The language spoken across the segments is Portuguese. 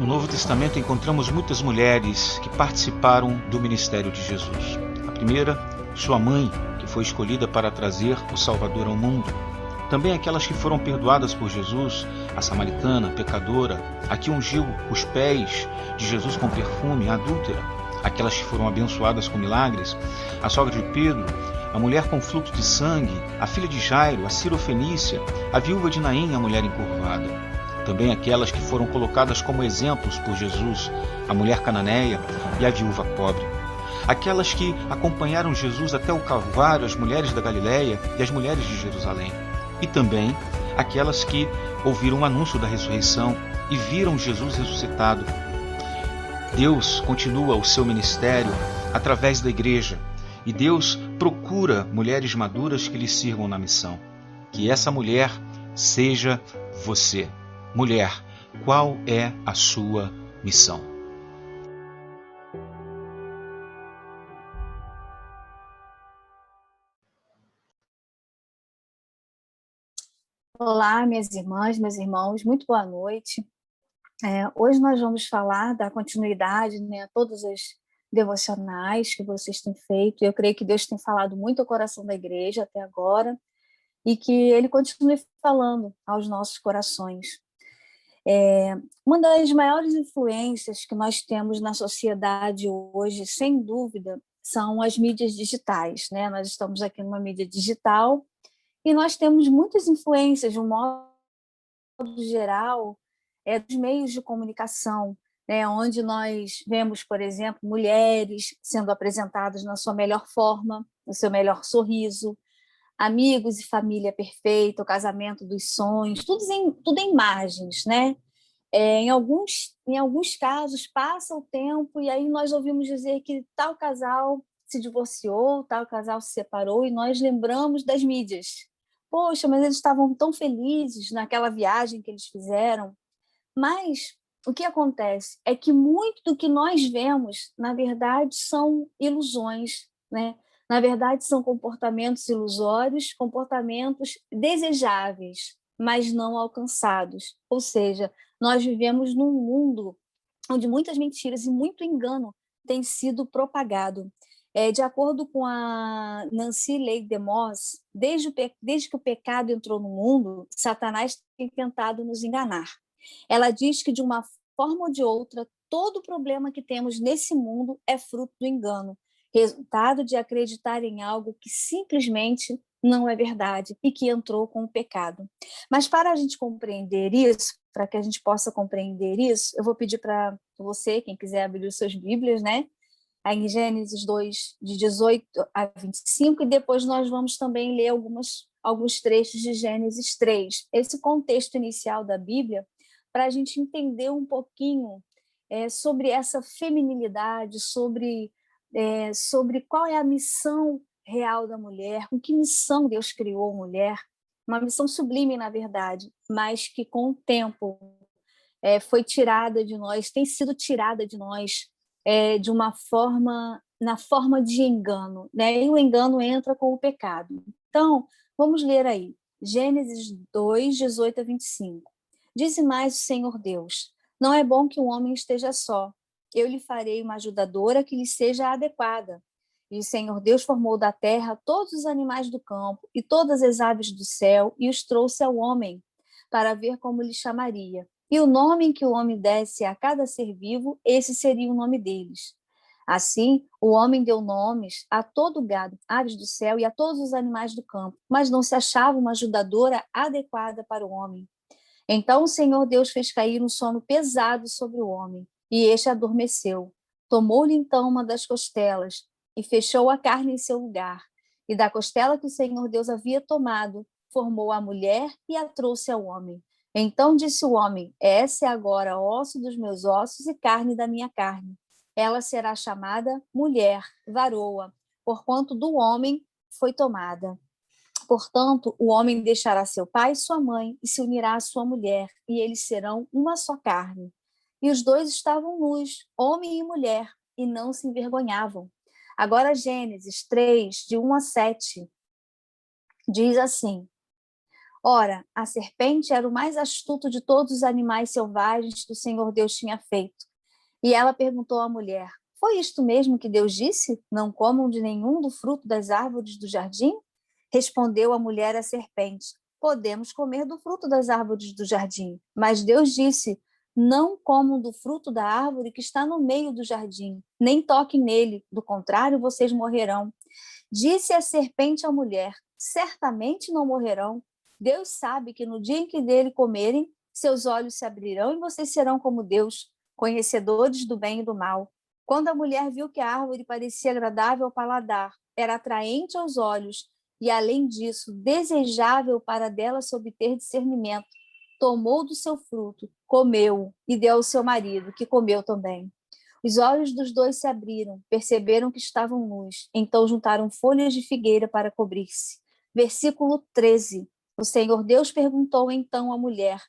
Novo Testamento encontramos muitas mulheres que participaram do ministério de Jesus. A primeira, sua mãe, que foi escolhida para trazer o Salvador ao mundo. Também aquelas que foram perdoadas por Jesus, a samaritana, a pecadora, a que ungiu os pés de Jesus com perfume, a adúltera, aquelas que foram abençoadas com milagres, a sogra de Pedro, a mulher com fluxo de sangue, a filha de Jairo, a Sirofenícia, a viúva de Naim, a mulher encurvada. Também aquelas que foram colocadas como exemplos por Jesus, a mulher cananeia e a viúva pobre. Aquelas que acompanharam Jesus até o Calvário, as mulheres da Galileia e as mulheres de Jerusalém. E também aquelas que ouviram o anúncio da ressurreição e viram Jesus ressuscitado. Deus continua o seu ministério através da igreja e Deus procura mulheres maduras que lhe sirvam na missão. Que essa mulher seja você. Mulher, qual é a sua missão? Olá, minhas irmãs, meus irmãos, muito boa noite. Hoje nós vamos falar da continuidade, né, a todas as devocionais que vocês têm feito. Eu creio que Deus tem falado muito ao coração da igreja até agora e que Ele continue falando aos nossos corações. Uma das maiores influências que nós temos na sociedade hoje, sem dúvida, são as mídias digitais, né? Nós estamos aqui numa mídia digital e nós temos muitas influências, de um modo geral, dos meios de comunicação, né? Onde nós vemos, por exemplo, mulheres sendo apresentadas na sua melhor forma, no seu melhor sorriso, amigos e família perfeita, o casamento dos sonhos, tudo em imagens, né? Em alguns casos, passa o tempo e aí nós ouvimos dizer que tal casal se divorciou, tal casal se separou e nós lembramos das mídias. Poxa, mas eles estavam tão felizes naquela viagem que eles fizeram. Mas o que acontece é que muito do que nós vemos, na verdade, são ilusões, né? Na verdade, são comportamentos ilusórios, comportamentos desejáveis, mas não alcançados. Ou seja, nós vivemos num mundo onde muitas mentiras e muito engano têm sido propagado. De acordo com a Nancy Leigh DeMoss, desde que o pecado entrou no mundo, Satanás tem tentado nos enganar. Ela diz que, de uma forma ou de outra, todo problema que temos nesse mundo é fruto do engano, resultado de acreditar em algo que simplesmente não é verdade e que entrou com o pecado. Mas para a gente compreender isso, para que a gente possa compreender isso, eu vou pedir para você, quem quiser abrir os seus Bíblias, né? Aí em Gênesis 2, de 18 a 25, e depois nós vamos também ler alguns trechos de Gênesis 3. Esse contexto inicial da Bíblia, para a gente entender um pouquinho sobre essa feminilidade, sobre qual é a missão real da mulher, com que missão Deus criou a mulher, uma missão sublime, na verdade, mas que com o tempo foi tirada de nós, tem sido tirada de nós de uma forma, na forma de engano, né? E o engano entra com o pecado. Então, vamos ler aí, Gênesis 2, 18 a 25. Disse mais o Senhor Deus: não é bom que o homem esteja só. Eu lhe farei uma ajudadora que lhe seja adequada. E o Senhor Deus formou da terra todos os animais do campo e todas as aves do céu e os trouxe ao homem, para ver como lhe chamaria. E o nome em que o homem desse a cada ser vivo, esse seria o nome deles. Assim, o homem deu nomes a todo o gado, aves do céu e a todos os animais do campo, mas não se achava uma ajudadora adequada para o homem. Então o Senhor Deus fez cair um sono pesado sobre o homem, e este adormeceu. Tomou-lhe então uma das costelas e fechou a carne em seu lugar. E da costela que o Senhor Deus havia tomado, formou a mulher e a trouxe ao homem. Então disse o homem: essa é agora osso dos meus ossos e carne da minha carne. Ela será chamada mulher, varoa, porquanto do homem foi tomada. Portanto, o homem deixará seu pai e sua mãe e se unirá à sua mulher, e eles serão uma só carne. E os dois estavam nus, homem e mulher, e não se envergonhavam. Agora, Gênesis 3, de 1 a 7, diz assim: Ora, a serpente era o mais astuto de todos os animais selvagens que o Senhor Deus tinha feito. E ela perguntou à mulher: Foi isto mesmo que Deus disse? Não comam de nenhum do fruto das árvores do jardim? Respondeu a mulher à serpente: Podemos comer do fruto das árvores do jardim. Mas Deus disse: Não comam do fruto da árvore que está no meio do jardim, nem toquem nele, do contrário, vocês morrerão. Disse a serpente à mulher: Certamente não morrerão. Deus sabe que no dia em que dele comerem, seus olhos se abrirão e vocês serão como Deus, conhecedores do bem e do mal. Quando a mulher viu que a árvore parecia agradável ao paladar, era atraente aos olhos e, além disso, desejável para dela se obter discernimento, tomou do seu fruto, comeu e deu ao seu marido, que comeu também. Os olhos dos dois se abriram, perceberam que estavam nus, então juntaram folhas de figueira para cobrir-se. Versículo 13. O Senhor Deus perguntou então à mulher: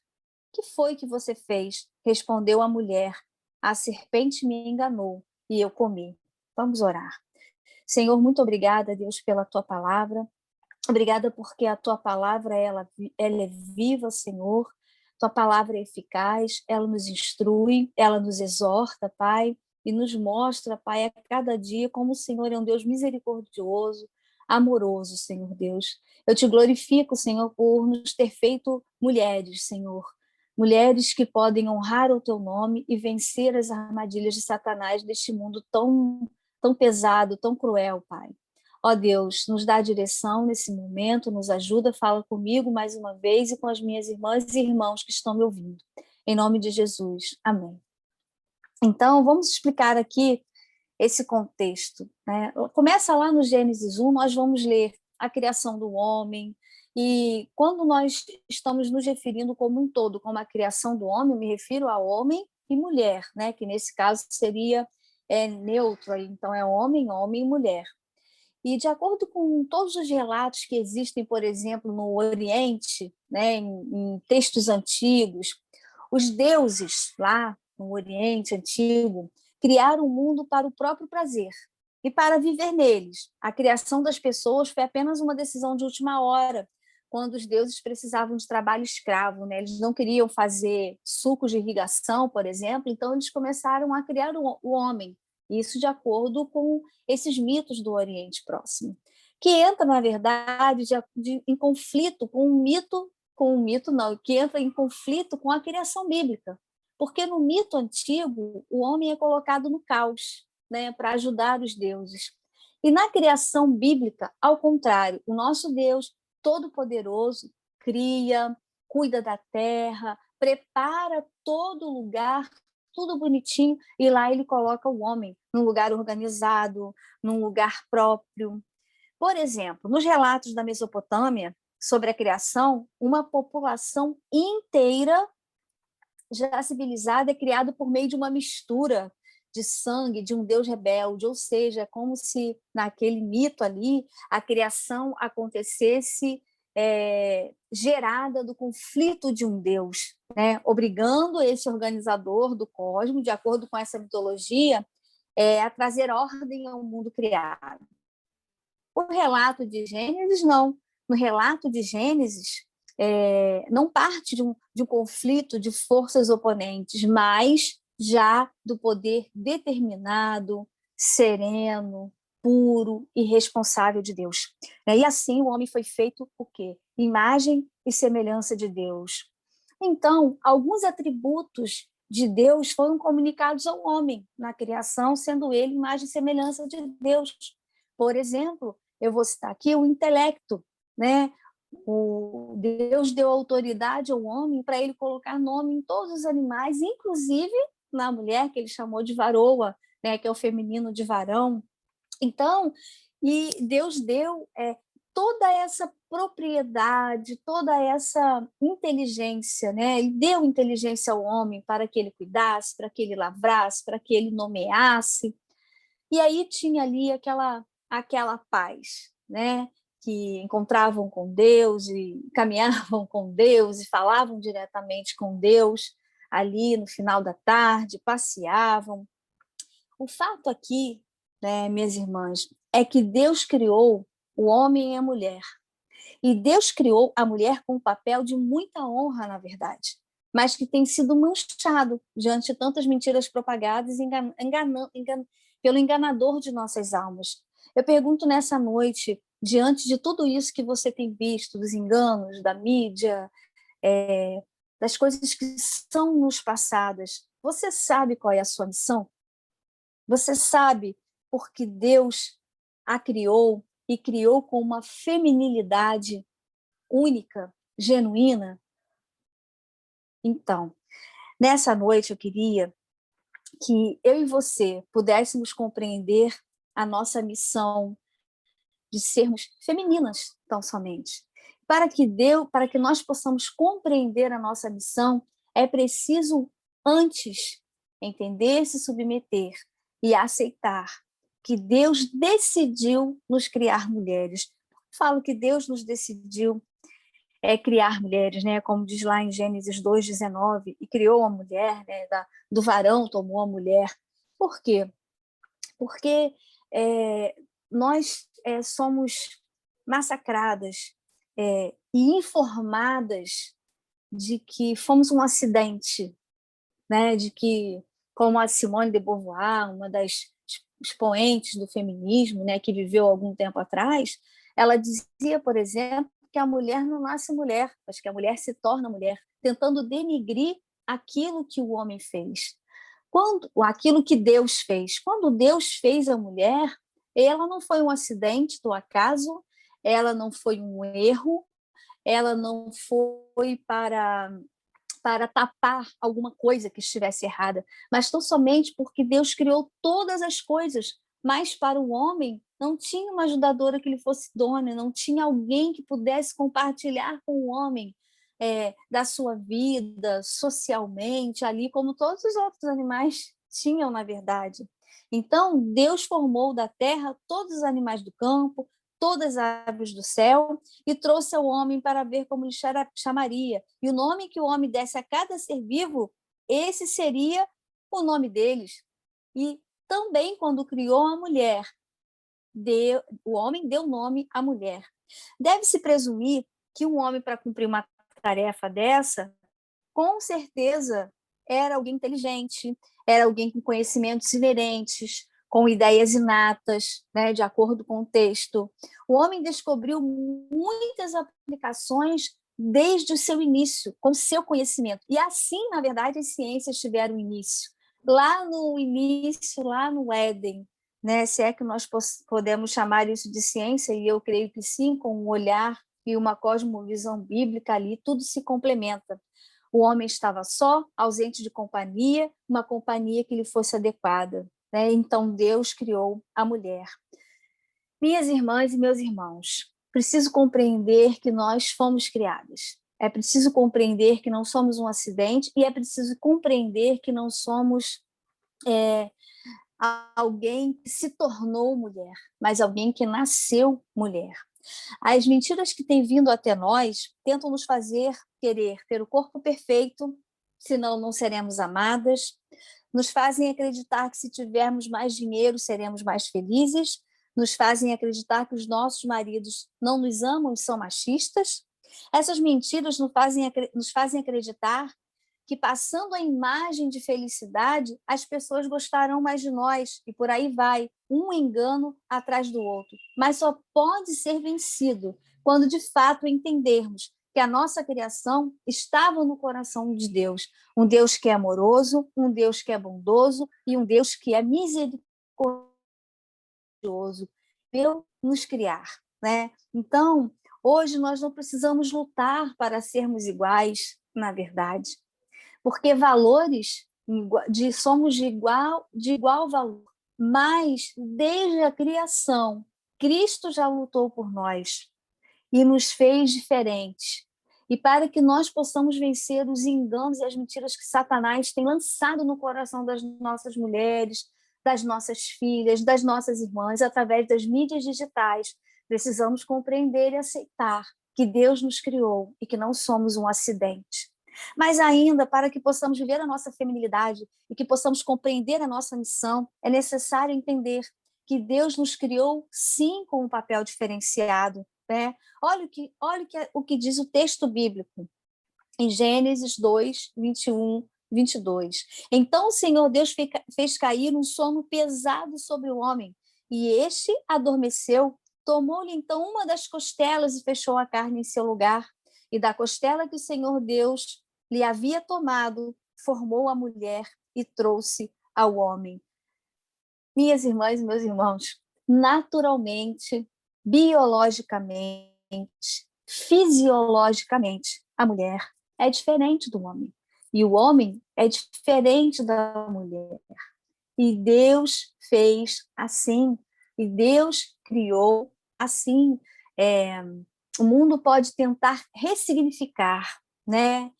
Que foi que você fez? Respondeu a mulher: A serpente me enganou e eu comi. Vamos orar. Senhor, muito obrigada, Deus, pela tua palavra. Obrigada porque a tua palavra ela é viva, Senhor. Tua palavra é eficaz, ela nos instrui, ela nos exorta, Pai, e nos mostra, Pai, a cada dia como o Senhor é um Deus misericordioso, amoroso, Senhor Deus. Eu te glorifico, Senhor, por nos ter feito mulheres, Senhor. Mulheres que podem honrar o teu nome e vencer as armadilhas de Satanás deste mundo tão pesado, tão cruel, Pai. Ó Deus, nos dá direção nesse momento, nos ajuda, fala comigo mais uma vez e com as minhas irmãs e irmãos que estão me ouvindo. Em nome de Jesus. Amém. Então, vamos explicar aqui esse contexto, né? Começa lá no Gênesis 1, nós vamos ler a criação do homem, e quando nós estamos nos referindo como um todo, como a criação do homem, eu me refiro a homem e mulher, né? Que nesse caso seria neutro, então é homem, homem e mulher. E de acordo com todos os relatos que existem, por exemplo, no Oriente, né, em textos antigos, os deuses lá no Oriente Antigo criaram o mundo para o próprio prazer e para viver neles. A criação das pessoas foi apenas uma decisão de última hora, quando os deuses precisavam de trabalho escravo, né? Eles não queriam fazer sucos de irrigação, por exemplo, então eles começaram a criar o homem. Isso de acordo com esses mitos do Oriente Próximo, que entra, na verdade, em conflito com um mito não, que entra em conflito com a criação bíblica, porque no mito antigo o homem é colocado no caos, né, para ajudar os deuses. E na criação bíblica, ao contrário, o nosso Deus Todo-Poderoso cria, cuida da terra, prepara todo lugar, tudo bonitinho, e lá ele coloca o homem num lugar organizado, num lugar próprio. Por exemplo, nos relatos da Mesopotâmia sobre a criação, uma população inteira já civilizada é criada por meio de uma mistura de sangue de um deus rebelde, ou seja, é como se naquele mito ali a criação acontecesse gerada do conflito de um deus, né? Obrigando esse organizador do cosmos, de acordo com essa mitologia, a trazer ordem ao mundo criado. O relato de Gênesis, não. No relato de Gênesis, não parte de um conflito de forças oponentes, mas já do poder determinado, sereno, puro e responsável de Deus. E assim o homem foi feito o quê? Imagem e semelhança de Deus. Então, alguns atributos de Deus foram comunicados ao homem na criação, sendo ele imagem e semelhança de Deus. Por exemplo, eu vou citar aqui o intelecto, né? O Deus deu autoridade ao homem para ele colocar nome em todos os animais, inclusive na mulher, que ele chamou de varoa, né? Que é o feminino de varão. Então, e Deus deu toda essa propriedade, toda essa inteligência, né? Ele deu inteligência ao homem para que ele cuidasse, para que ele lavrasse, para que ele nomeasse. E aí tinha ali aquela paz, né? Que encontravam com Deus e caminhavam com Deus e falavam diretamente com Deus ali no final da tarde, passeavam. O fato aqui, né, minhas irmãs, é que Deus criou o homem e a mulher. E Deus criou a mulher com um papel de muita honra, na verdade, mas que tem sido manchado diante de tantas mentiras propagadas pelo enganador de nossas almas. Eu pergunto nessa noite, diante de tudo isso que você tem visto, dos enganos, da mídia, das coisas que são nos passadas, você sabe qual é a sua missão? Você sabe porque Deus a criou e criou com uma feminilidade única, genuína? Então, nessa noite eu queria que eu e você pudéssemos compreender a nossa missão de sermos femininas, tão somente. Para que nós possamos compreender a nossa missão, é preciso antes entender, se submeter e aceitar que Deus decidiu nos criar mulheres. Falo que Deus nos decidiu criar mulheres, né? Como diz lá em Gênesis 2:19, e criou a mulher, né? Do varão tomou a mulher. Por quê? Porque nós somos massacradas e informadas de que fomos um acidente, né? De que, como a Simone de Beauvoir, uma das expoentes do feminismo, né, que viveu algum tempo atrás, ela dizia, por exemplo, que a mulher não nasce mulher, mas que a mulher se torna mulher, tentando denigrir aquilo que o homem fez. Aquilo que Deus fez. Quando Deus fez a mulher, ela não foi um acidente do acaso, ela não foi um erro, ela não foi para tapar alguma coisa que estivesse errada, mas tão somente porque Deus criou todas as coisas, mas para o homem não tinha uma ajudadora que lhe fosse idônea, não tinha alguém que pudesse compartilhar com o homem da sua vida, socialmente, ali, como todos os outros animais tinham, na verdade. Então, Deus formou da terra todos os animais do campo, todas as aves do céu, e trouxe ao homem para ver como lhe chamaria. E o nome que o homem desse a cada ser vivo, esse seria o nome deles. E também, quando criou a mulher, o homem deu nome à mulher. Deve-se presumir que um homem, para cumprir uma tarefa dessa, com certeza era alguém inteligente, era alguém com conhecimentos inerentes, com ideias inatas, né, de acordo com o texto. O homem descobriu muitas aplicações desde o seu início, com seu conhecimento. E assim, na verdade, as ciências tiveram início. Lá no início, lá no Éden, né, se é que nós podemos chamar isso de ciência, e eu creio que sim, com um olhar e uma cosmovisão bíblica ali, tudo se complementa. O homem estava só, ausente de companhia, uma companhia que lhe fosse adequada, né? Então Deus criou a mulher. Minhas irmãs e meus irmãos, preciso compreender que nós fomos criadas. É preciso compreender que não somos um acidente e é preciso compreender que não somos alguém que se tornou mulher, mas alguém que nasceu mulher. As mentiras que têm vindo até nós tentam nos fazer querer ter o corpo perfeito, senão não seremos amadas, nos fazem acreditar que se tivermos mais dinheiro seremos mais felizes, nos fazem acreditar que os nossos maridos não nos amam e são machistas. Essas mentiras nos fazem acreditar que, passando a imagem de felicidade, as pessoas gostarão mais de nós, e por aí vai, um engano atrás do outro. Mas só pode ser vencido quando, de fato, entendermos que a nossa criação estava no coração de Deus. Um Deus que é amoroso, um Deus que é bondoso e um Deus que é misericordioso. Deus nos criar, né? Então, hoje nós não precisamos lutar para sermos iguais, na verdade, porque valores somos de igual valor, mas desde a criação, Cristo já lutou por nós e nos fez diferentes. E para que nós possamos vencer os enganos e as mentiras que Satanás tem lançado no coração das nossas mulheres, das nossas filhas, das nossas irmãs, através das mídias digitais, precisamos compreender e aceitar que Deus nos criou e que não somos um acidente. Mas ainda, para que possamos viver a nossa feminilidade e que possamos compreender a nossa missão, é necessário entender que Deus nos criou, sim, com um papel diferenciado. né? O que diz o texto bíblico, em Gênesis 2, 21, 22. Então o Senhor Deus fez cair um sono pesado sobre o homem, e este adormeceu. Tomou-lhe então uma das costelas e fechou a carne em seu lugar. E da costela que o Senhor Deus lhe havia tomado, formou a mulher e trouxe ao homem. Minhas irmãs e meus irmãos, naturalmente, biologicamente, fisiologicamente, a mulher é diferente do homem. E o homem é diferente da mulher. E Deus fez assim. E Deus criou assim. O mundo pode tentar ressignificar, né?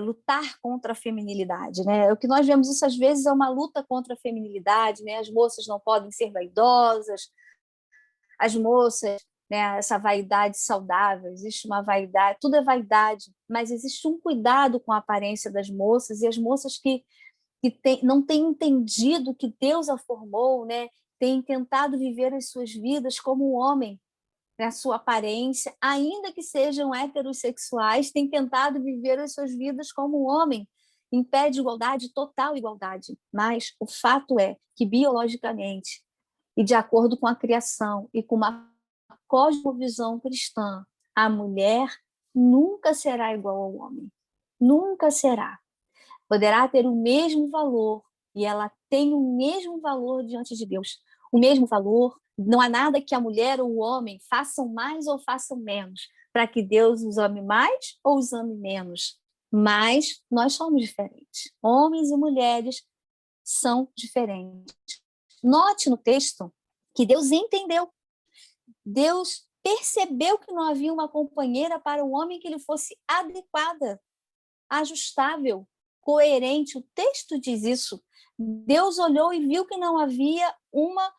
Lutar contra a feminilidade, né? O que nós vemos isso às vezes é uma luta contra a feminilidade, né? As moças não podem ser vaidosas, as moças, né? Essa vaidade saudável, existe uma vaidade, tudo é vaidade, mas existe um cuidado com a aparência das moças, e as moças que não têm entendido que Deus a formou, né? Têm tentado viver as suas vidas como um homem, a sua aparência, ainda que sejam heterossexuais, têm tentado viver as suas vidas como um homem, em pé de igualdade, total igualdade. Mas o fato é que, biologicamente, e de acordo com a criação e com uma cosmovisão cristã, a mulher nunca será igual ao homem. Nunca será. Poderá ter o mesmo valor, e ela tem o mesmo valor diante de Deus. O mesmo valor. Não há nada que a mulher ou o homem façam mais ou façam menos, para que Deus os ame mais ou os ame menos. Mas nós somos diferentes. Homens e mulheres são diferentes. Note no texto que Deus entendeu. Deus percebeu que não havia uma companheira para o homem que lhe fosse adequada, ajustável, coerente. O texto diz isso. Deus olhou e viu que não havia uma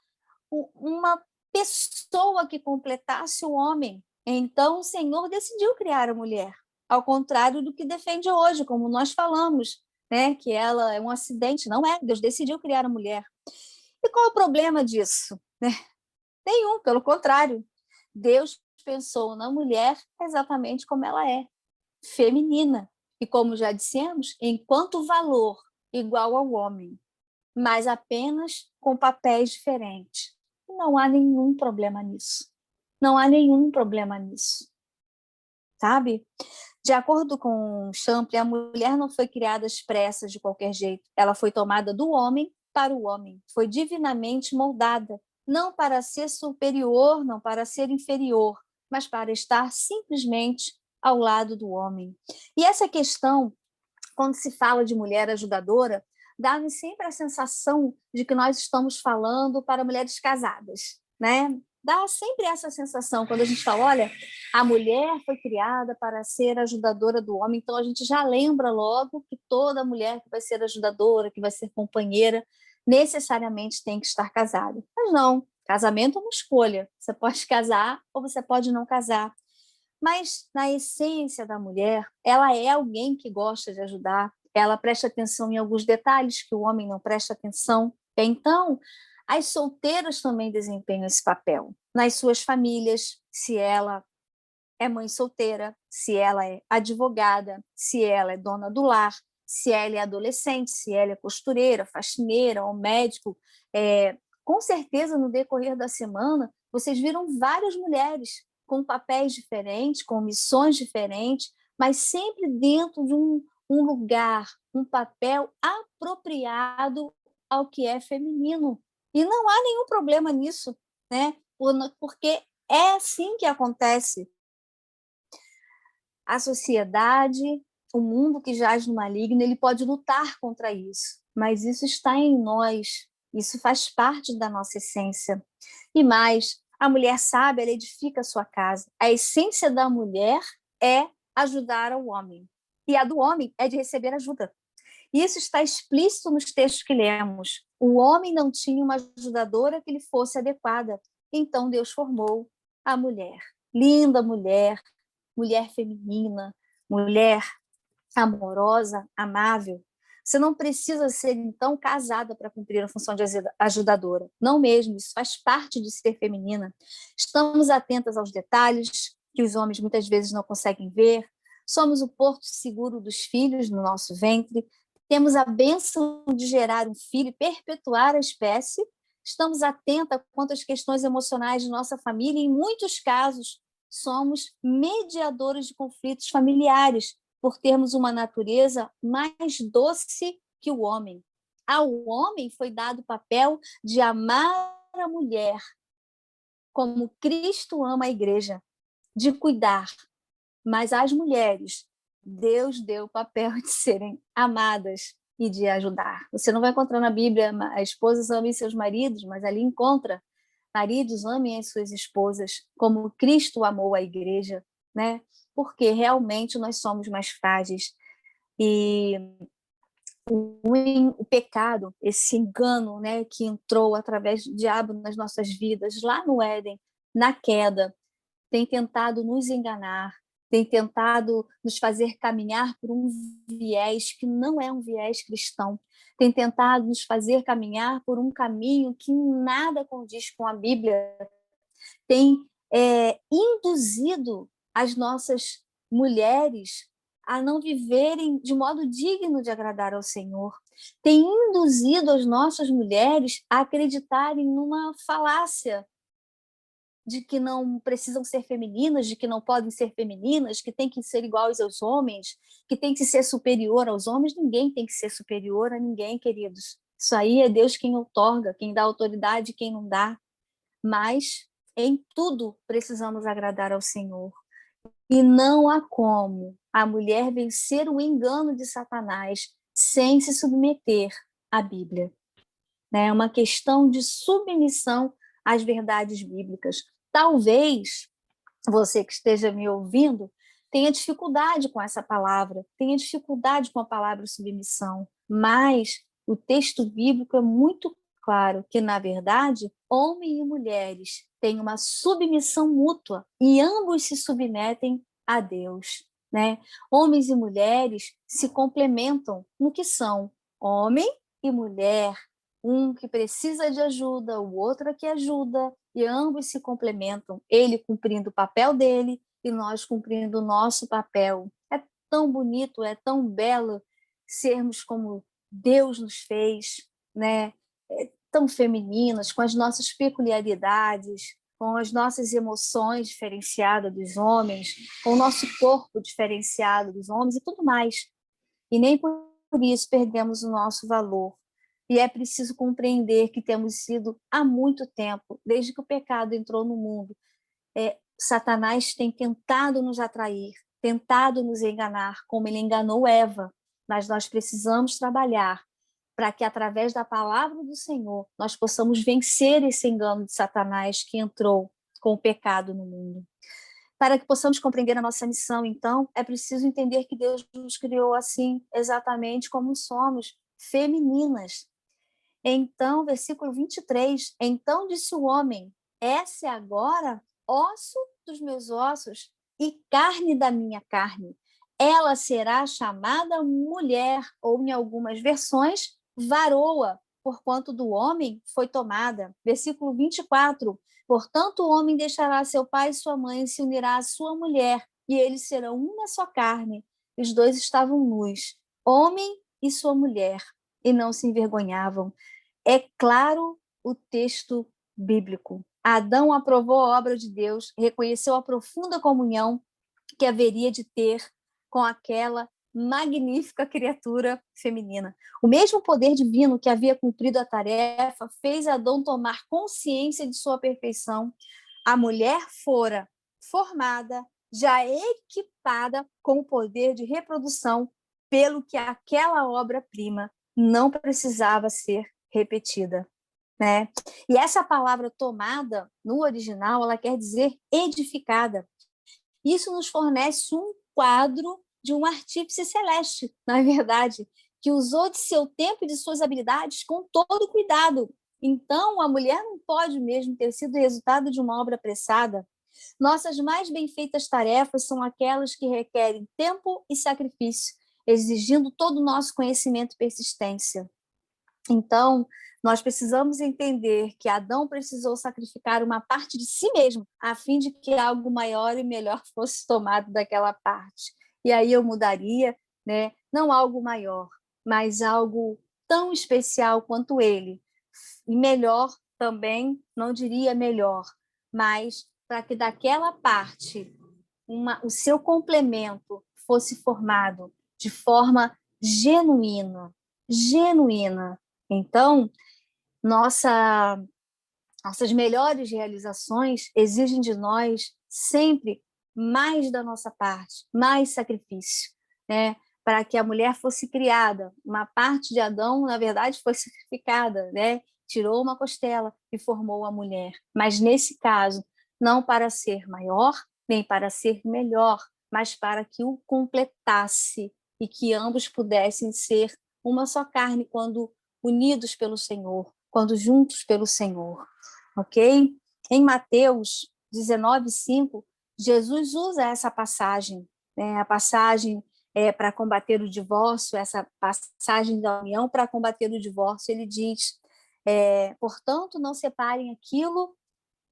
pessoa que completasse o homem. Então o Senhor decidiu criar a mulher, ao contrário do que defende hoje, como nós falamos, né, que ela é um acidente. Não é, Deus decidiu criar a mulher. E qual é o problema disso? Nenhum, pelo contrário. Deus pensou na mulher exatamente como ela é, feminina. E como já dissemos, enquanto valor igual ao homem, mas apenas com papéis diferentes. Não há nenhum problema nisso. Não há nenhum problema nisso. Sabe? De acordo com Champlin, a mulher não foi criada às pressas de qualquer jeito. Ela foi tomada do homem para o homem. Foi divinamente moldada, não para ser superior, não para ser inferior, mas para estar simplesmente ao lado do homem. E essa questão, quando se fala de mulher ajudadora, dá-me sempre a sensação de que nós estamos falando para mulheres casadas, né? Dá sempre essa sensação quando a gente fala, olha, a mulher foi criada para ser ajudadora do homem, então a gente já lembra logo que toda mulher que vai ser ajudadora, que vai ser companheira, necessariamente tem que estar casada. Mas não, casamento é uma escolha. Você pode casar ou você pode não casar. Mas, na essência da mulher, ela é alguém que gosta de ajudar, ela presta atenção em alguns detalhes que o homem não presta atenção. Então, as solteiras também desempenham esse papel nas suas famílias, se ela é mãe solteira, se ela é advogada, se ela é dona do lar, se ela é adolescente, se ela é costureira, faxineira ou médico. Com certeza, no decorrer da semana, vocês viram várias mulheres com papéis diferentes, com missões diferentes, mas sempre dentro de um lugar, um papel apropriado ao que é feminino. E não há nenhum problema nisso, né? Porque é assim que acontece. A sociedade, o mundo que jaz no maligno, ele pode lutar contra isso, mas isso está em nós, isso faz parte da nossa essência. E mais, a mulher sábia, ela edifica a sua casa. A essência da mulher é ajudar ao homem, e a do homem é de receber ajuda. Isso está explícito nos textos que lemos. O homem não tinha uma ajudadora que lhe fosse adequada, então Deus formou a mulher. Linda mulher, mulher feminina, mulher amorosa, amável. Você não precisa ser, então, casada para cumprir a função de ajudadora. Não mesmo, isso faz parte de ser feminina. Estamos atentas aos detalhes que os homens muitas vezes não conseguem ver. Somos o porto seguro dos filhos no nosso ventre. Temos a bênção de gerar um filho e perpetuar a espécie. Estamos atentas quanto às questões emocionais de nossa família e, em muitos casos, somos mediadores de conflitos familiares, por termos uma natureza mais doce que o homem. Ao homem foi dado o papel de amar a mulher como Cristo ama a igreja, de cuidar. Mas às mulheres, Deus deu o papel de serem amadas e de ajudar. Você não vai encontrar na Bíblia as esposas amem seus maridos, mas ali encontra maridos amem as suas esposas como Cristo amou a igreja, né? Porque realmente nós somos mais frágeis. E o pecado, esse engano, né, que entrou através do diabo nas nossas vidas, lá no Éden, na queda, tem tentado nos enganar, tem tentado nos fazer caminhar por um viés que não é um viés cristão, tem tentado nos fazer caminhar por um caminho que nada condiz com a Bíblia, tem induzido as nossas mulheres a não viverem de modo digno de agradar ao Senhor, tem induzido as nossas mulheres a acreditarem numa falácia de que não precisam ser femininas, de que não podem ser femininas, que tem que ser iguais aos homens, que tem que ser superior aos homens. Ninguém tem que ser superior a ninguém, queridos. Isso aí é Deus quem outorga, quem dá autoridade, quem não dá. Mas em tudo precisamos agradar ao Senhor. E não há como a mulher vencer o engano de Satanás sem se submeter à Bíblia. É uma questão de submissão às verdades bíblicas. Talvez você que esteja me ouvindo tenha dificuldade com essa palavra, tenha dificuldade com a palavra submissão, mas o texto bíblico é muito claro que, na verdade, homens e mulheres têm uma submissão mútua e ambos se submetem a Deus, né? Homens e mulheres se complementam no que são homem e mulher, um que precisa de ajuda, o outro que ajuda, e ambos se complementam, ele cumprindo o papel dele e nós cumprindo o nosso papel. É tão bonito, é tão belo sermos como Deus nos fez, né? Tão femininas, com as nossas peculiaridades, com as nossas emoções diferenciadas dos homens, com o nosso corpo diferenciado dos homens e tudo mais. E nem por isso perdemos o nosso valor. E é preciso compreender que temos sido há muito tempo, desde que o pecado entrou no mundo, Satanás tem tentado nos atrair, tentado nos enganar, como ele enganou Eva. Mas nós precisamos trabalhar para que, através da palavra do Senhor, nós possamos vencer esse engano de Satanás que entrou com o pecado no mundo. Para que possamos compreender a nossa missão, então, é preciso entender que Deus nos criou assim, exatamente como somos, femininas. Então, versículo 23, então disse o homem, essa é agora osso dos meus ossos e carne da minha carne. Ela será chamada mulher, ou em algumas versões, varoa, porquanto do homem foi tomada. Versículo 24, portanto o homem deixará seu pai e sua mãe e se unirá à sua mulher, e eles serão uma só carne. Os dois estavam nus, homem e sua mulher, e não se envergonhavam. É claro o texto bíblico. Adão aprovou a obra de Deus, reconheceu a profunda comunhão que haveria de ter com aquela magnífica criatura feminina. O mesmo poder divino que havia cumprido a tarefa fez Adão tomar consciência de sua perfeição. A mulher fora formada, já equipada com o poder de reprodução, pelo que aquela obra-prima não precisava ser repetida, né? E essa palavra tomada, no original, ela quer dizer edificada. Isso nos fornece um quadro de um artífice celeste, na verdade, que usou de seu tempo e de suas habilidades com todo cuidado. Então, a mulher não pode mesmo ter sido resultado de uma obra apressada. Nossas mais bem feitas tarefas são aquelas que requerem tempo e sacrifício. exigindo todo o nosso conhecimento e persistência. Então, nós precisamos entender que Adão precisou sacrificar uma parte de si mesmo, a fim de que algo maior e melhor fosse tomado daquela parte. E aí eu mudaria, né? Não algo maior, mas algo tão especial quanto ele. E melhor também, não diria melhor, mas para que daquela parte o seu complemento fosse formado de forma genuína, genuína. Então, nossas melhores realizações exigem de nós sempre mais da nossa parte, mais sacrifício, né? Para que a mulher fosse criada. Uma parte de Adão, na verdade, foi sacrificada, né? Tirou uma costela e formou a mulher. Mas, nesse caso, não para ser maior, nem para ser melhor, mas para que o completasse e que ambos pudessem ser uma só carne quando unidos pelo Senhor, quando juntos pelo Senhor, ok? Em Mateus 19:5, Jesus usa essa passagem, né? A passagem para combater o divórcio, essa passagem da união para combater o divórcio, ele diz, portanto, não separem aquilo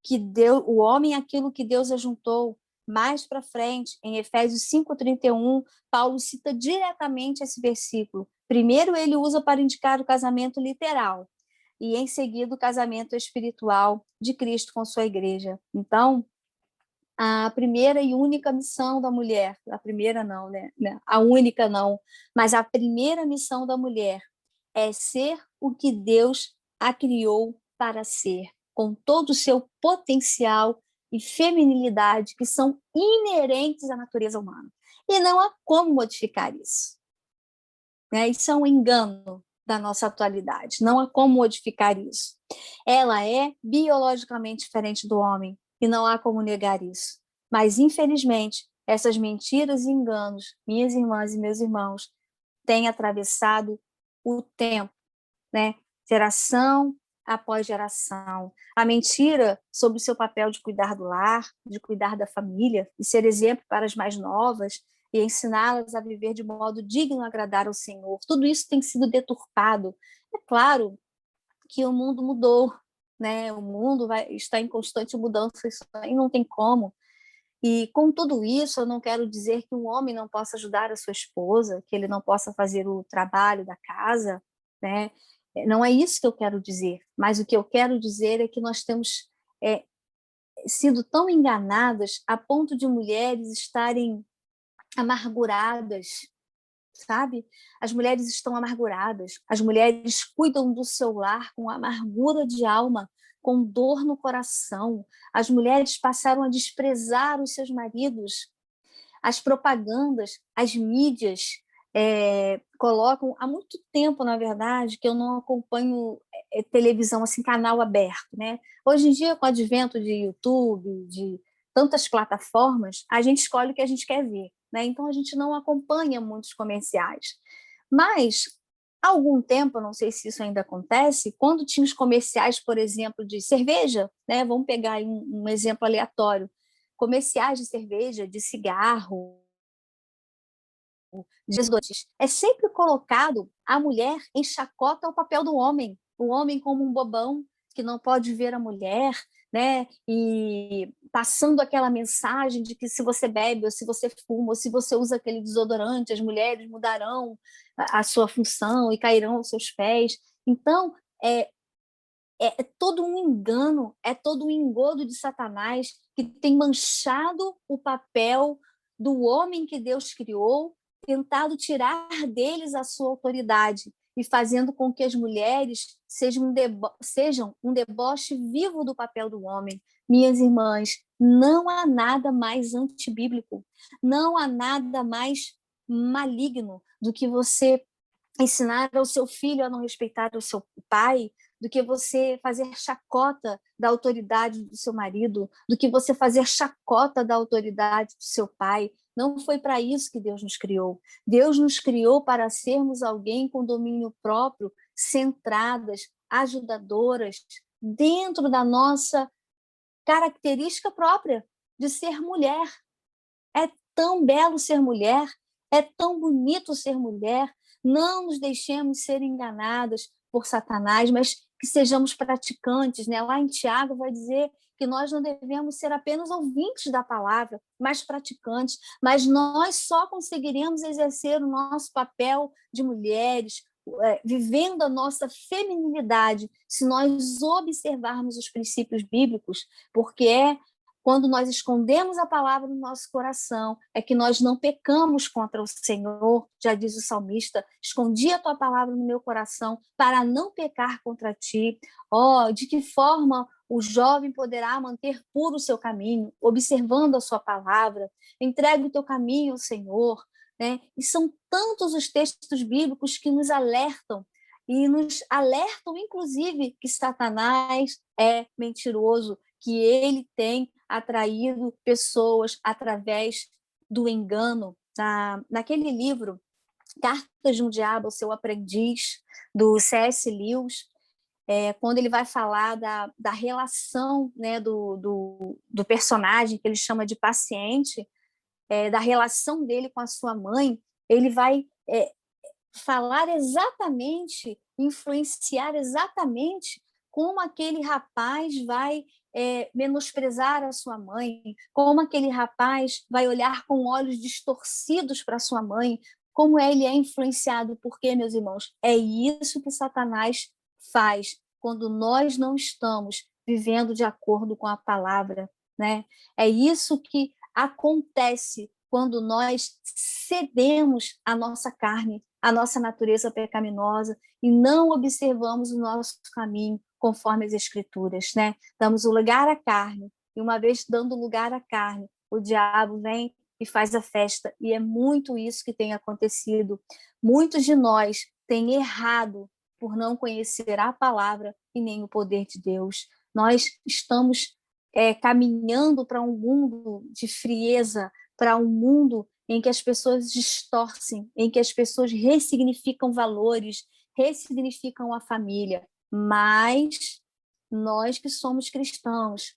que Deus, o homem aquilo que Deus ajuntou. Mais para frente, em Efésios 5:31, Paulo cita diretamente esse versículo. Primeiro ele usa para indicar o casamento literal, e em seguida o casamento espiritual de Cristo com sua igreja. Então, a primeira e única missão da mulher, a primeira não, né? A única não, mas a primeira missão da mulher é ser o que Deus a criou para ser, com todo o seu potencial e feminilidade que são inerentes à natureza humana. E não há como modificar isso. Isso é um engano da nossa atualidade. Não há como modificar isso. Ela é biologicamente diferente do homem e não há como negar isso. Mas, infelizmente, essas mentiras e enganos, minhas irmãs e meus irmãos, têm atravessado o tempo, né? Geração após geração. A mentira sobre o seu papel de cuidar do lar, de cuidar da família, e ser exemplo para as mais novas, e ensiná-las a viver de modo digno de agradar ao Senhor. Tudo isso tem sido deturpado. É claro que o mundo mudou, né? O mundo está em constante mudança, isso aí não tem como. E com tudo isso, eu não quero dizer que um homem não possa ajudar a sua esposa, que ele não possa fazer o trabalho da casa, né? Não é isso que eu quero dizer, mas o que eu quero dizer é que nós temos sido tão enganadas a ponto de mulheres estarem amarguradas, sabe? As mulheres estão amarguradas, as mulheres cuidam do seu lar com amargura de alma, com dor no coração. As mulheres passaram a desprezar os seus maridos. As propagandas, as mídias colocam, há muito tempo, na verdade, que eu não acompanho televisão, assim, canal aberto, né? Hoje em dia, com o advento de YouTube, de tantas plataformas, a gente escolhe o que a gente quer ver, né? Então, a gente não acompanha muitos comerciais. Mas, há algum tempo, não sei se isso ainda acontece, quando tinha os comerciais, por exemplo, de cerveja, né? Vamos pegar aí um exemplo aleatório, comerciais de cerveja, de cigarro, de doces, é sempre colocado a mulher em chacota ao papel do homem, o homem como um bobão que não pode ver a mulher, né? E passando aquela mensagem de que se você bebe, ou se você fuma, ou se você usa aquele desodorante, as mulheres mudarão a sua função e cairão aos seus pés. Então, é todo um engano, é todo um engodo de Satanás que tem manchado o papel do homem que Deus criou, tentado tirar deles a sua autoridade e fazendo com que as mulheres sejam um deboche vivo do papel do homem. Minhas irmãs, não há nada mais antibíblico, não há nada mais maligno do que você ensinar ao seu filho a não respeitar o seu pai, do que você fazer chacota da autoridade do seu marido, do que você fazer chacota da autoridade do seu pai. Não foi para isso que Deus nos criou. Deus nos criou para sermos alguém com domínio próprio, centradas, ajudadoras, dentro da nossa característica própria de ser mulher. É tão belo ser mulher, É tão bonito ser mulher. Não nos deixemos ser enganadas por Satanás, mas que sejamos praticantes, né? Lá em Tiago vai dizer que nós não devemos ser apenas ouvintes da palavra, mas praticantes. Mas nós só conseguiremos exercer o nosso papel de mulheres, vivendo a nossa feminilidade, se nós observarmos os princípios bíblicos, porque é quando nós escondemos a palavra no nosso coração, é que nós não pecamos contra o Senhor. Já diz o salmista: escondi a tua palavra no meu coração para não pecar contra ti. De que forma o jovem poderá manter puro o seu caminho, observando a sua palavra? Entregue o teu caminho ao Senhor. Né? E são tantos os textos bíblicos que nos alertam, e nos alertam, inclusive, que Satanás é mentiroso, que ele tem atraído pessoas através do engano. Naquele livro, Cartas de um Diabo ao Seu Aprendiz, do C.S. Lewis, quando ele vai falar da relação, né, do personagem, que ele chama de paciente, da relação dele com a sua mãe, ele vai falar exatamente, influenciar exatamente como aquele rapaz vai menosprezar a sua mãe, como aquele rapaz vai olhar com olhos distorcidos para a sua mãe, como ele é influenciado. Porque, meus irmãos, é isso que Satanás faz quando nós não estamos vivendo de acordo com a palavra, né? É isso que acontece quando nós cedemos à nossa carne, à nossa natureza pecaminosa, e não observamos o nosso caminho conforme as Escrituras, né? Damos o lugar à carne, e uma vez dando lugar à carne, o diabo vem e faz a festa, e é muito isso que tem acontecido. Muitos de nós têm errado por não conhecer a palavra e nem o poder de Deus. Nós estamos caminhando para um mundo de frieza, para um mundo em que as pessoas distorcem, em que as pessoas ressignificam valores, ressignificam a família. Mas nós que somos cristãos,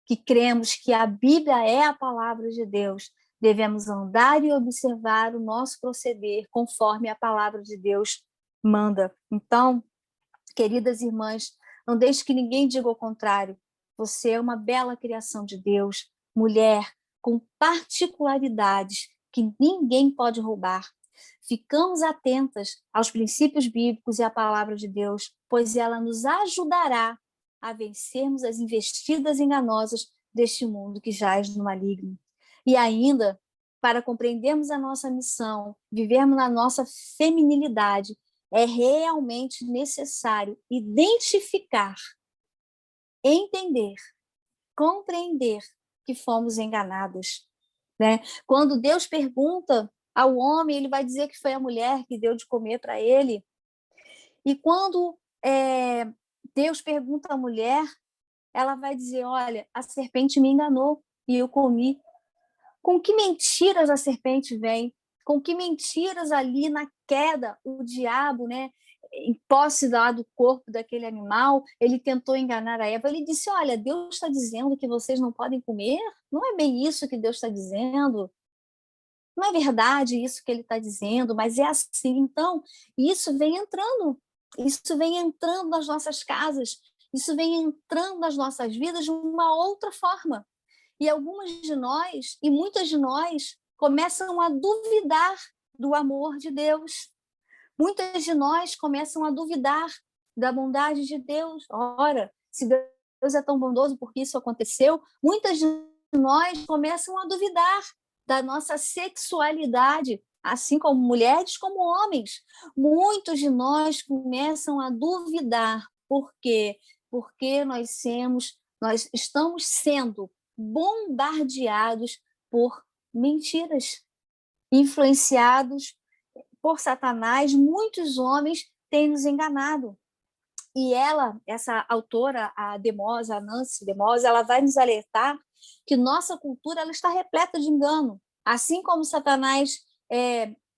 que cremos que a Bíblia é a palavra de Deus, devemos andar e observar o nosso proceder conforme a palavra de Deus manda. Então, queridas irmãs, não deixe que ninguém diga o contrário. Você é uma bela criação de Deus, mulher com particularidades que ninguém pode roubar. Ficamos atentas aos princípios bíblicos e à palavra de Deus, pois ela nos ajudará a vencermos as investidas enganosas deste mundo que jaz no maligno. E ainda, para compreendermos a nossa missão, vivermos na nossa feminilidade, é realmente necessário identificar, entender, compreender que fomos enganadas, né? Quando Deus pergunta ao homem, ele vai dizer que foi a mulher que deu de comer para ele. E quando Deus pergunta à mulher, ela vai dizer: olha, a serpente me enganou e eu comi. Com que mentiras a serpente vem? Com que mentiras ali na queda o diabo, né, em posse lá do corpo daquele animal, ele tentou enganar a Eva. Ele disse: olha, Deus está dizendo que vocês não podem comer? Não é bem isso que Deus está dizendo. Não é verdade isso que ele está dizendo, mas é assim. Então, isso vem entrando nas nossas casas, isso vem entrando nas nossas vidas de uma outra forma. E algumas de nós, e muitas de nós, começam a duvidar do amor de Deus. Muitas de nós começam a duvidar da bondade de Deus. Ora, se Deus é tão bondoso, por que isso aconteceu? Muitas de nós começam a duvidar da nossa sexualidade, assim como mulheres, como homens. Muitos de nós começam a duvidar. Por quê? Porque nós estamos sendo bombardeados por mentiras, influenciados por Satanás. Muitos homens têm nos enganado. E ela, essa autora, a Nancy DeMoss, ela vai nos alertar que nossa cultura ela está repleta de engano. Assim como Satanás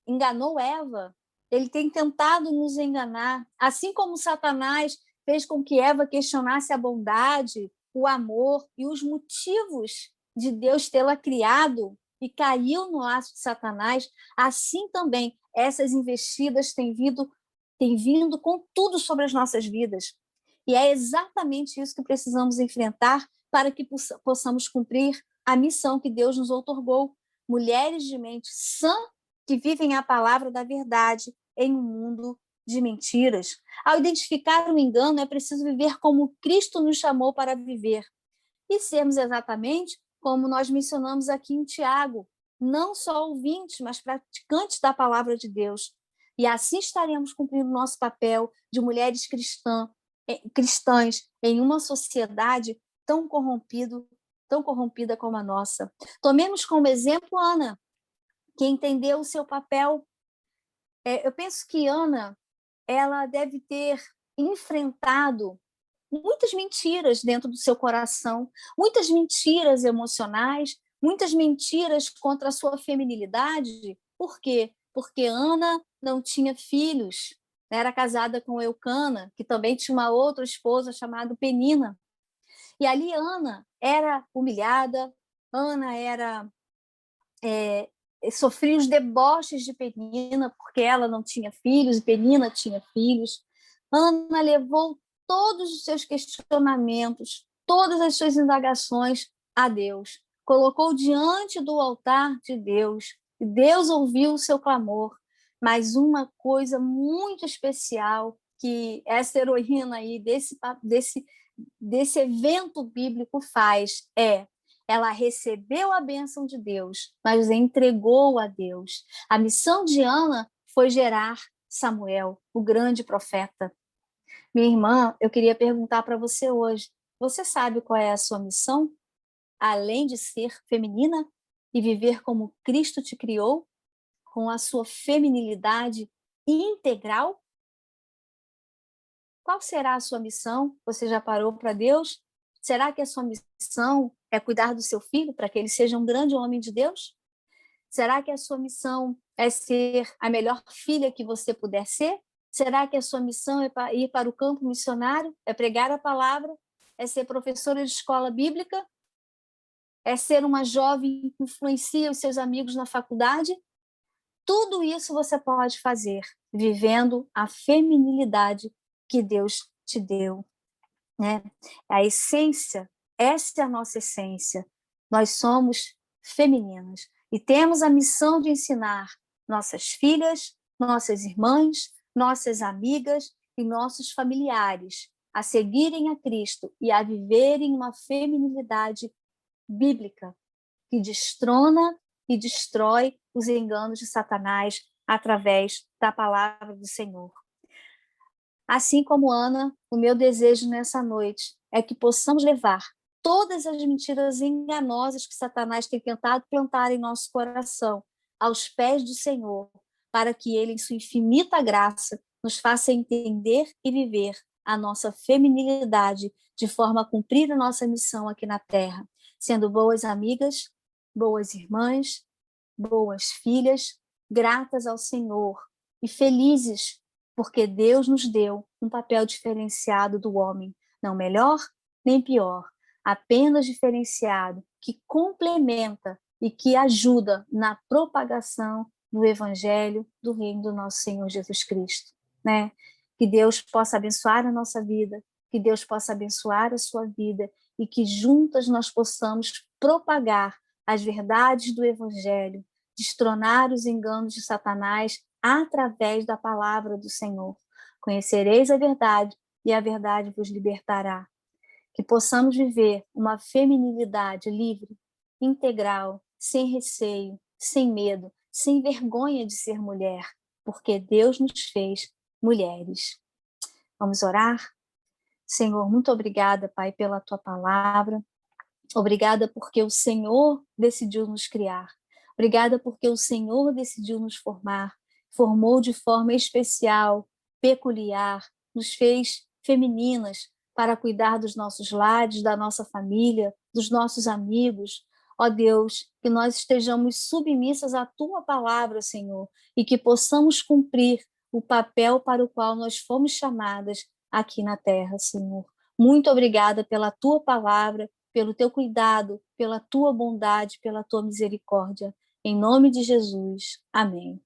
enganou Eva, ele tem tentado nos enganar. Assim como Satanás fez com que Eva questionasse a bondade, o amor e os motivos de Deus tê-la criado, e caiu no laço de Satanás, assim também essas investidas têm vindo com tudo sobre as nossas vidas. E é exatamente isso que precisamos enfrentar para que possamos cumprir a missão que Deus nos outorgou. Mulheres de mente sã que vivem a palavra da verdade em um mundo de mentiras. Ao identificar o engano, é preciso viver como Cristo nos chamou para viver e sermos exatamente como nós mencionamos aqui em Tiago, não só ouvintes, mas praticantes da palavra de Deus. E assim estaremos cumprindo nosso papel de mulheres cristãs em uma sociedade tão corrompida como a nossa. Tomemos como exemplo Ana, que entendeu o seu papel. Eu penso que Ana, ela deve ter enfrentado muitas mentiras dentro do seu coração, muitas mentiras emocionais, muitas mentiras contra a sua feminilidade. Por quê? Porque Ana não tinha filhos, era casada com Eucana, que também tinha uma outra esposa chamada Penina. E ali Ana era humilhada, Ana sofria os deboches de Penina, porque ela não tinha filhos e Penina tinha filhos. Ana levou todos os seus questionamentos, todas as suas indagações a Deus. Colocou diante do altar de Deus, e Deus ouviu o seu clamor. Mas uma coisa muito especial que essa heroína aí desse evento bíblico faz ela recebeu a bênção de Deus, mas entregou a Deus. A missão de Ana foi gerar Samuel, o grande profeta. Minha irmã, eu queria perguntar para você hoje, você sabe qual é a sua missão? Além de ser feminina e viver como Cristo te criou, com a sua feminilidade integral? Qual será a sua missão? Você já parou para Deus? Será que a sua missão é cuidar do seu filho para que ele seja um grande homem de Deus? Será que a sua missão é ser a melhor filha que você puder ser? Será que a sua missão é ir para o campo missionário? É pregar a palavra? É ser professora de escola bíblica? É ser uma jovem que influencia os seus amigos na faculdade? Tudo isso você pode fazer vivendo a feminilidade que Deus te deu, né? A essência, essa é a nossa essência. Nós somos femininas e temos a missão de ensinar nossas filhas, nossas irmãs, nossas amigas e nossos familiares a seguirem a Cristo e a viverem uma feminilidade bíblica que destrona e destrói os enganos de Satanás através da palavra do Senhor. Assim como Ana, o meu desejo nessa noite é que possamos levar todas as mentiras enganosas que Satanás tem tentado plantar em nosso coração aos pés do Senhor, para que Ele, em sua infinita graça, nos faça entender e viver a nossa feminilidade de forma a cumprir a nossa missão aqui na Terra, sendo boas amigas, boas irmãs, boas filhas, gratas ao Senhor e felizes porque Deus nos deu um papel diferenciado do homem, não melhor nem pior, apenas diferenciado, que complementa e que ajuda na propagação do Evangelho do Reino do nosso Senhor Jesus Cristo, né? Que Deus possa abençoar a nossa vida, que Deus possa abençoar a sua vida e que juntas nós possamos propagar as verdades do Evangelho, destronar os enganos de Satanás através da palavra do Senhor. Conhecereis a verdade e a verdade vos libertará. Que possamos viver uma feminilidade livre, integral, sem receio, sem medo, sem vergonha de ser mulher, porque Deus nos fez mulheres. Vamos orar? Senhor, muito obrigada, Pai, pela tua palavra. Obrigada porque o Senhor decidiu nos criar. Obrigada porque o Senhor decidiu nos formar. Formou de forma especial, peculiar, nos fez femininas para cuidar dos nossos lares, da nossa família, dos nossos amigos. Ó Deus, que nós estejamos submissas à Tua palavra, Senhor, e que possamos cumprir o papel para o qual nós fomos chamadas aqui na terra, Senhor. Muito obrigada pela Tua palavra, pelo teu cuidado, pela tua bondade, pela tua misericórdia. Em nome de Jesus. Amém.